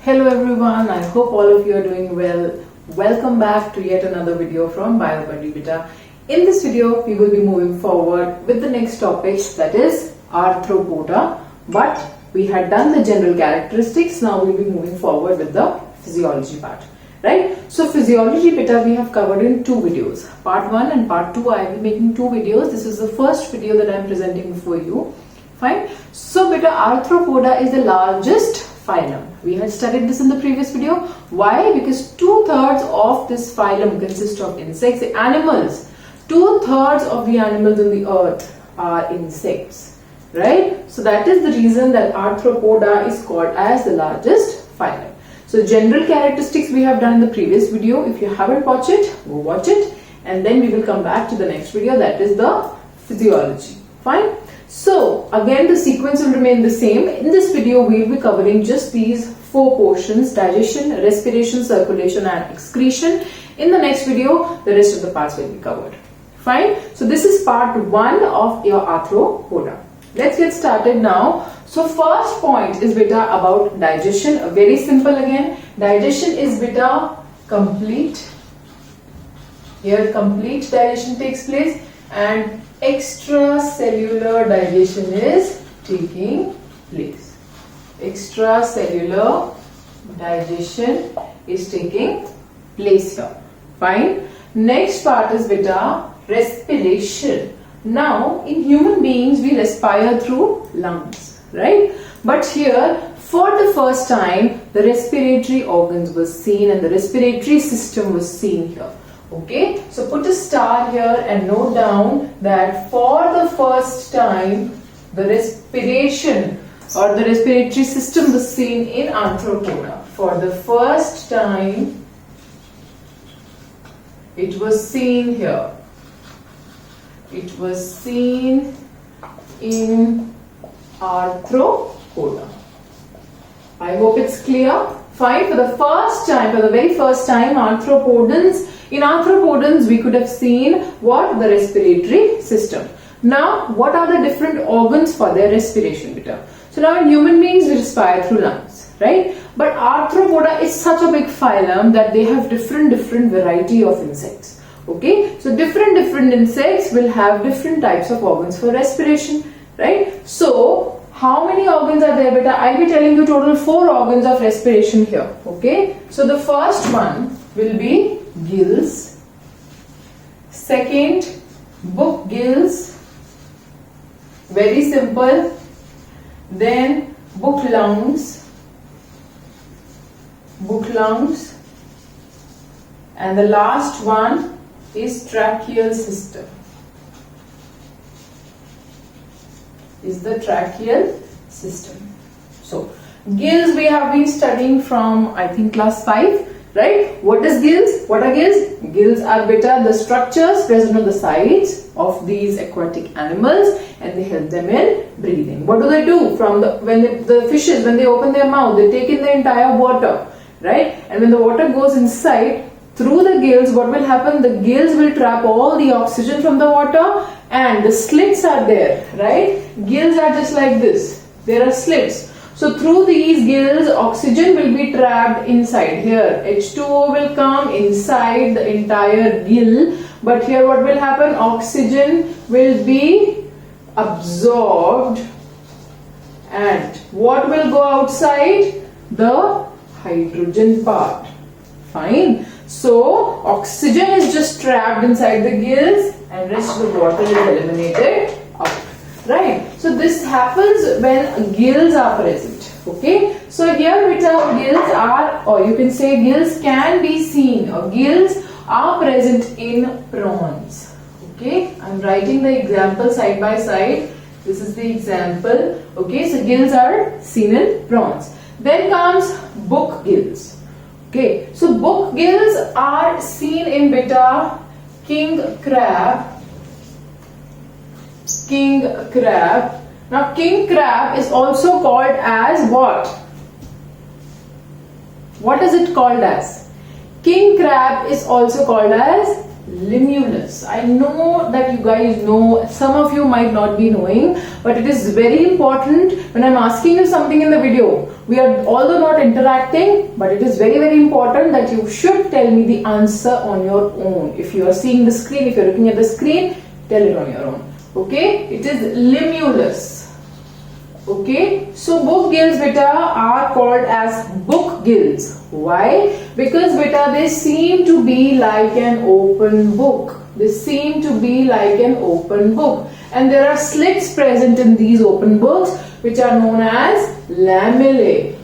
Hello everyone, I hope all of you are doing well. Welcome back to yet another video from Biopody Beta. In this video, we will be moving forward with the next topic, that is Arthropoda. But we had done the general characteristics, now we'll be moving forward with the physiology part. Right? So Physiology Beta we have covered in two videos. Part 1 and part 2, I will be making two videos. This is the first video that I am presenting before you. Fine. So beta, Arthropoda is the largest phylum. We had studied this in the previous video. Why? Because 2/3 of this phylum consists of insects, the animals. 2/3 of the animals on the earth are insects. Right? So that is the reason that Arthropoda is called as the largest phylum. So general characteristics we have done in the previous video. If you haven't watched it, go watch it. And then we will come back to the next video, that is the physiology. Fine? So again the sequence will remain the same. In this video we will be covering just these four portions: digestion, respiration, circulation and excretion. In the next video the rest of the parts will be covered. Fine. So this is part 1 of your Arthropoda. Let's get started now. So first point is beta about digestion. Very simple again. Digestion is beta complete. Here complete digestion takes place and extracellular digestion is taking place. Extracellular digestion is taking place here. Fine. Next part is beta respiration. Now in human beings we respire through lungs, right? But here for the first time the respiratory organs were seen and the respiratory system was seen here. Okay, so put a star here and note down that for the first time the respiration or the respiratory system was seen in Arthropoda. For the first time it was seen here. It was seen in Arthropoda. I hope it's clear. Fine. For the first time, for the very first time, in arthropodans we could have seen what? The respiratory system. Now, what are the different organs for their respiration beta? So now in human beings we respire through lungs, right? But Arthropoda is such a big phylum that they have different variety of insects. Okay, so different insects will have different types of organs for respiration, right? So how many organs are there beta? I'll be telling you total 4 organs of respiration here. Okay, so the first one will be gills, second book gills, very simple, then book lungs, and the last one is tracheal system. Is the tracheal system. So gills we have been studying from I think class 5, right? What is gills? What are gills? Gills are beta the structures present on the sides of these aquatic animals and they help them in breathing. What do they do? When the fishes, when they open their mouth, they take in the entire water, right? And when the water goes inside, through the gills, what will happen? The gills will trap all the oxygen from the water and the slits are there, right? Gills are just like this. There are slits. So through these gills, oxygen will be trapped inside. Here, H2O will come inside the entire gill. But here what will happen? Oxygen will be absorbed and what will go outside? The hydrogen part. Fine. So oxygen is just trapped inside the gills and rest of the water is eliminated out. Right. So this happens when gills are present. Okay. So here beta gills are, or you can say gills can be seen, or gills are present in prawns. Okay. I'm writing the example side by side. This is the example. Okay. So gills are seen in prawns. Then comes book gills. Okay, so book gills are seen in beta king crab. Now king crab is also called as what? What is it called as? King crab is also called as limulus. I know that you guys know, some of you might not be knowing, but it is very important when I'm asking you something in the video. We are although not interacting, but it is very, very important that you should tell me the answer on your own. If you are seeing the screen, if you're looking at the screen, tell it on your own. Okay, it is limulus. Okay, so book gills beta are called as book gills. Why? Because beta they seem to be like an open book. They seem to be like an open book, and there are slits present in these open books which are known as lamellae.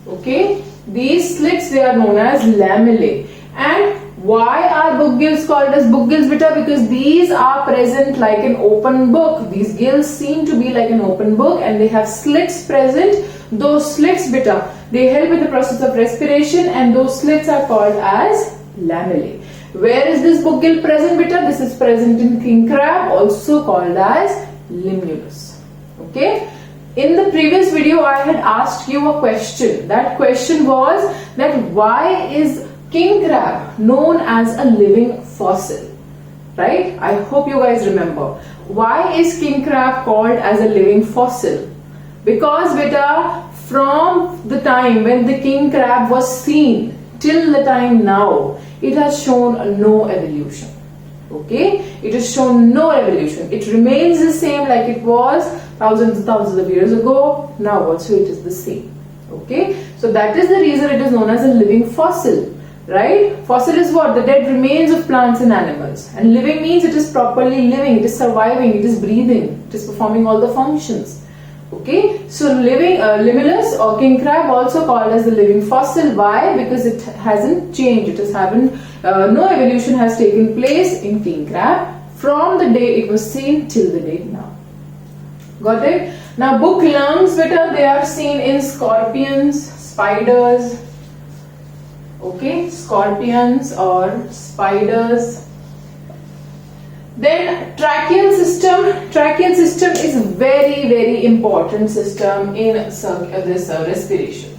Okay, these slits they are known as lamellae. And why are book gills called as book gills beta? Because these are present like an open book. These gills seem to be like an open book and they have slits present. Those slits beta, they help in the process of respiration, and those slits are called as lamellae. Where is this book gill present beta? This is present in king crab, also called as limulus. Okay. In the previous video I had asked you a question. That question was that why is king crab known as a living fossil? Right? I hope you guys remember. Why is king crab called as a living fossil? Because beta, from the time when the king crab was seen till the time now, it has shown no evolution. Okay, it has shown no evolution. It remains the same like it was thousands and thousands of years ago. Now also it is the same. Okay, so that is the reason it is known as a living fossil. Right? Fossil is what? The dead remains of plants and animals. And living means it is properly living, it is surviving, it is breathing, it is performing all the functions. Okay, so limulus or king crab, also called as the living fossil. Why? Because it hasn't changed. It has no evolution has taken place in king crab from the day it was seen till the date now. Got it? Now book lungs beta, they are seen in scorpions, spiders. Okay, scorpions or spiders. Then tracheal system. Tracheal system is very, very important system in this respiration.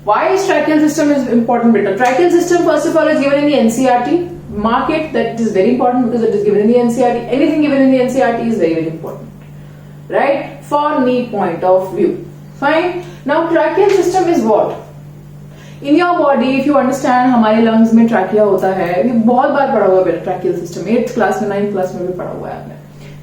Why is tracheal system is important beta? Tracheal system first of all is given in the NCERT. Mark it that it is very important because it is given in the NCERT. Anything given in the NCERT is very, very important. Right? For knee point of view. Fine. Now tracheal system is what? In your body, if you understand, हमारे lungs में trachea होता है. ये बहुत बार पढ़ा हुआ है tracheal system. 8th class में 9th class में भी पढ़ा हुआ है आपने.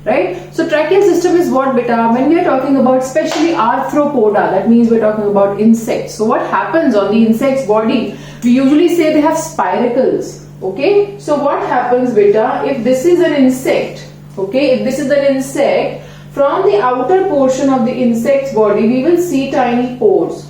Right? So tracheal system is what beta? When we are talking about especially Arthropoda, that means we are talking about insects. So what happens on the insect's body? We usually say they have spiracles. Okay? So what happens beta? If this is an insect, okay? If this is an insect, from the outer portion of the insect's body, we will see tiny pores.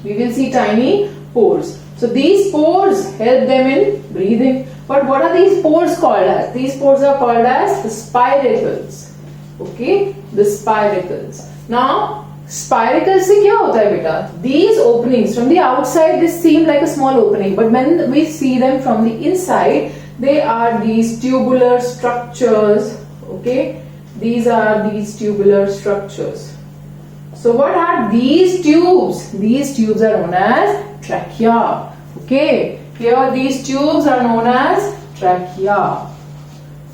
We will see tiny pores. So these pores help them in breathing. But what are these pores called as? These pores are called as the spiracles. Okay, the spiracles. Now, spiracles से क्या होता है बेटा? These openings from the outside, they seem like a small opening, but when we see them from the inside, they are these tubular structures. Okay, these are these tubular structures. So what are these tubes? These tubes are known as trachea. Okay, here these tubes are known as trachea.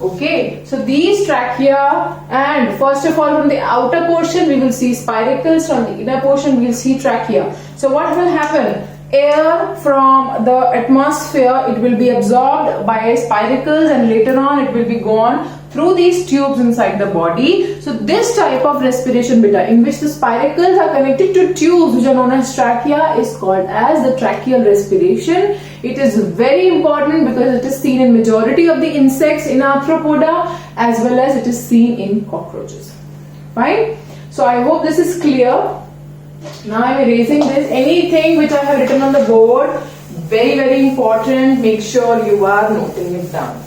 Okay, so these trachea, and first of all from the outer portion we will see spiracles, from the inner portion we will see trachea. So what will happen? Air from the atmosphere, it will be absorbed by spiracles and later on it will be gone through these tubes inside the body. So this type of respiration beta, in which the spiracles are connected to tubes which are known as trachea, is called as the tracheal respiration. It is very important because it is seen in majority of the insects in Arthropoda as well as it is seen in cockroaches. Fine. So I hope this is clear. Now I am erasing this. Anything which I have written on the board, very, very important. Make sure you are noting it down.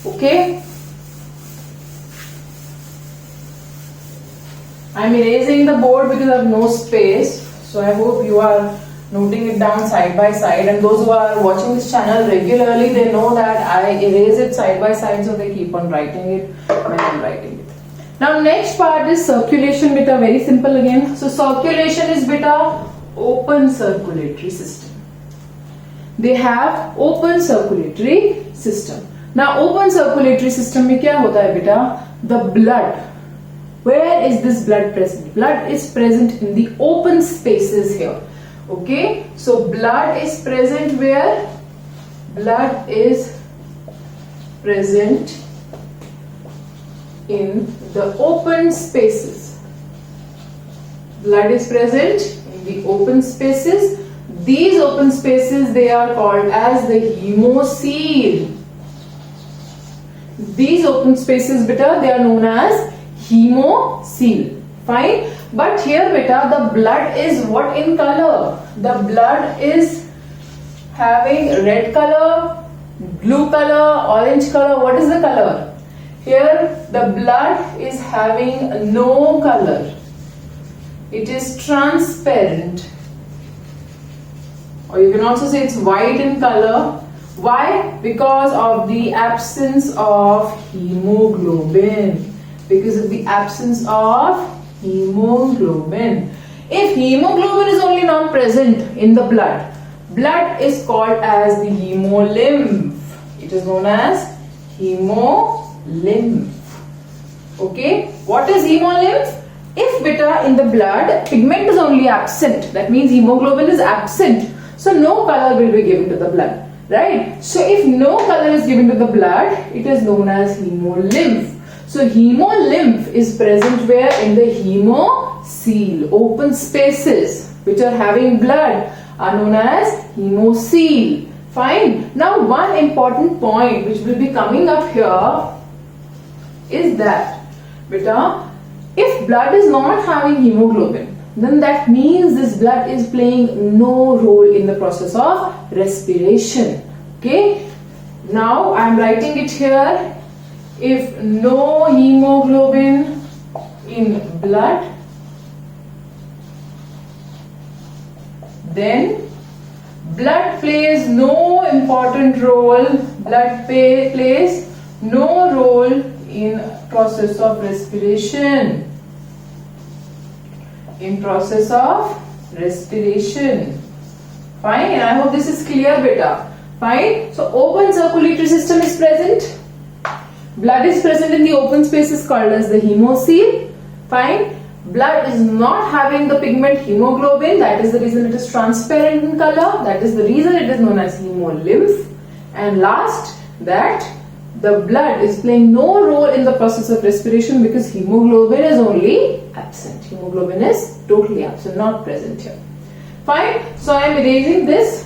Okay. I am erasing the board because I have no space. So I hope you are noting it down side by side. And those who are watching this channel regularly, they know that I erase it side by side, so they keep on writing it when I am writing it. Now next part is circulation beta. Very simple again. So circulation is beta open circulatory system. they have open circulatory system. Now open circulatory system में क्या होता है बेटा? The blood. Where is this blood present? Blood is present in the open spaces here. Okay, so blood is present where? Blood is present in the open spaces. Blood is present in the open spaces. These open spaces, they are called as the hemocoel. These open spaces, beta, they are known as hemocoel. Fine. But here, beta, the blood is what in color? The blood is having red color, blue color, orange color. What is the color? Here, the blood is having no color. It is transparent. Or you can also say it's white in color. Why? Because of the absence of hemoglobin. Because of the absence of hemoglobin. If hemoglobin is only not present in the blood, blood is called as the hemolymph. It is known as hemolymph. Okay, what is hemolymph? If beta in the blood pigment is only absent, that means hemoglobin is absent, so no color will be given to the blood, right? So if no color is given to the blood, it is known as hemolymph. So hemolymph is present where? In the hemocoel. Open spaces which are having blood are known as hemocoel. Fine. Now one important point which will be coming up here is that, beta, if blood is not having hemoglobin, then that means this blood is playing no role in the process of respiration. Okay. Now I am writing it here. If no hemoglobin in blood, then blood plays no important role. Blood plays no role in process of respiration. In process of respiration. Fine. And I hope this is clear, beta. Fine. So open circulatory system is present. Blood is present in the open spaces called as the hemocoel. Fine. Blood is not having the pigment hemoglobin. That is the reason it is transparent in color. That is the reason it is known as hemolymph. And last, that the blood is playing no role in the process of respiration because hemoglobin is only absent. Hemoglobin is totally absent, not present here. Fine. So I am erasing this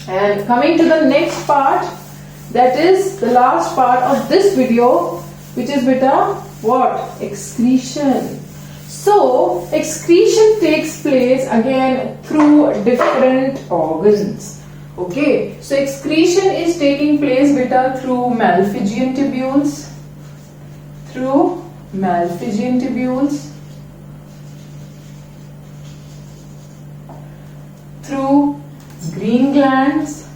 and coming to the next part. That is the last part of this video, which is beta what? Excretion. So excretion takes place again through different organs. Okay, so excretion is taking place beta through Malpighian tubules, through green glands,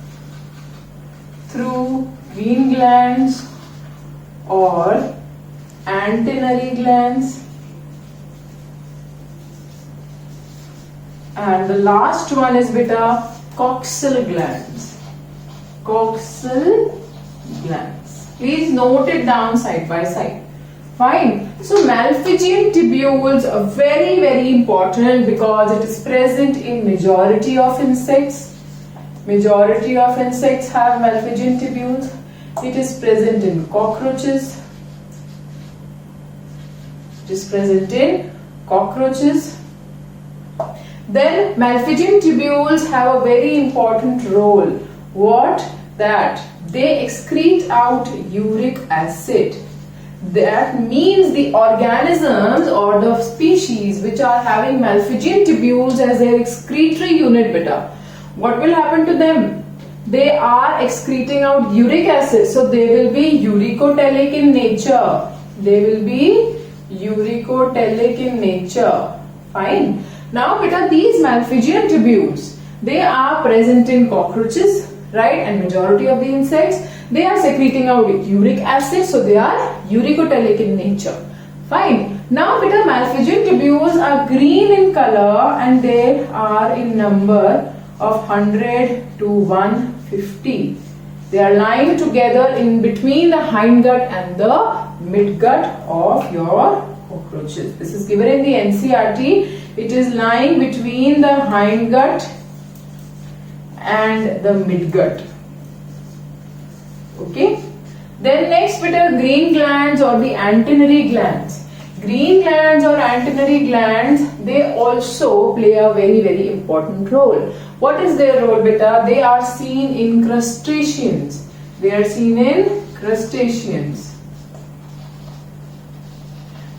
or antennary glands, and the last one is beta coxal glands. Please note it down side by side. Fine. So Malpighian tubules are very, very important because it is present in majority of insects. Majority of insects have Malpighian tubules. It is present in cockroaches. Then Malpighian tubules have a very important role. What? That they excrete out uric acid. That means the organisms or the species which are having Malpighian tubules as their excretory unit beta, what will happen to them? They are excreting out uric acid, so they will be uricotelic in nature. Fine. Now beta, these Malpighian tubules, they are present in cockroaches, right? And majority of the insects, they are secreting out uric acid, so they are uricotelic in nature. Fine. Now beta, Malpighian tubules are green in color and they are in number of 100 to 150. They are lying together in between the hindgut and the midgut of your cockroaches. This is given in the NCERT. It is lying between the hindgut and the midgut. Okay. Then next bit are green glands or the antennary glands. Green glands or antennary glands, they also play a very important role. What is their role, beta? They are seen in crustaceans. They are seen in crustaceans.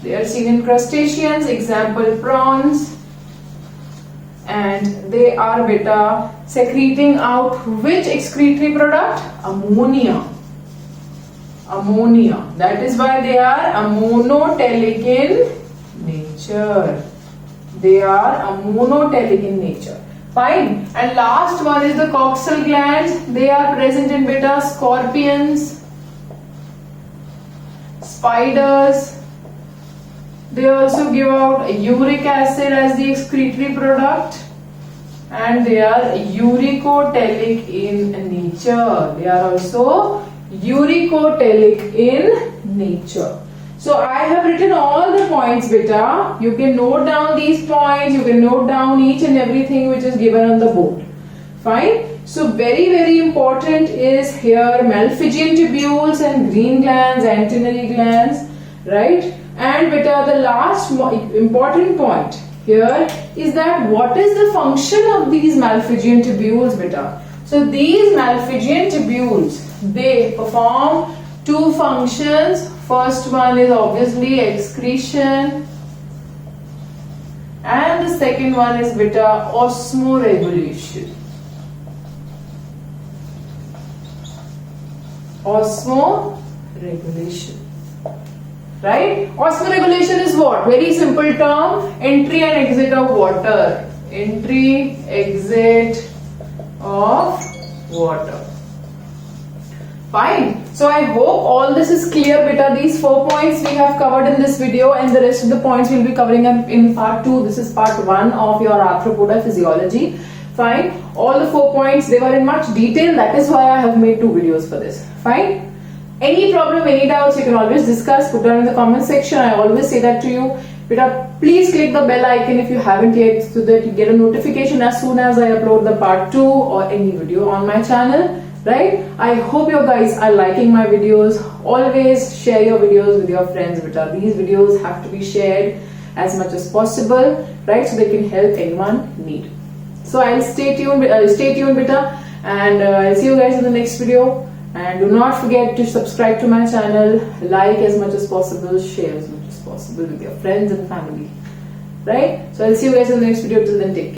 They are seen in crustaceans, example prawns. And they are, beta, secreting out which excretory product? Ammonia. Ammonia. That is why they are ammonotelic in nature. They are ammonotelic in nature. Fine. And last one is the coxal glands. They are present in, beta, scorpions, spiders. They also give out uric acid as the excretory product. And they are uricotelic in nature. They are also uricotelic in nature. So I have written all the points, beta. You can note down these points. You can note down each and everything which is given on the board. Fine. So very important is here Malpighian tubules and green glands, antennary glands, right? And beta, the last important point here is that what is the function of these Malpighian tubules, beta? So these Malpighian tubules, they perform two functions. First one is obviously excretion, and the second one is, beta, osmoregulation. Osmoregulation. Right? Osmoregulation is what? Very simple term. Entry and exit of water. Entry, exit of water. Fine. So I hope all this is clear, beta. These 4 points we have covered in this video, and the rest of the points we'll be covering in part 2. This is part 1 of your Arthropoda physiology. Fine. All the 4 points, they were in much detail. That is why I have made 2 videos for this. Fine. Any problem, any doubts, you can always discuss, put down in the comment section. I always say that to you. Beta, please click the bell icon if you haven't yet, so that you get a notification as soon as I upload the part 2 or any video on my channel. Right? I hope you guys are liking my videos. Always share your videos with your friends, beta. These videos have to be shared as much as possible, right? So they can help anyone in need. So I'll stay tuned, beta, and I'll see you guys in the next video. And do not forget to subscribe to my channel, like as much as possible, share as much as possible with your friends and family. Right? So I'll see you guys in the next video. Till then, take care.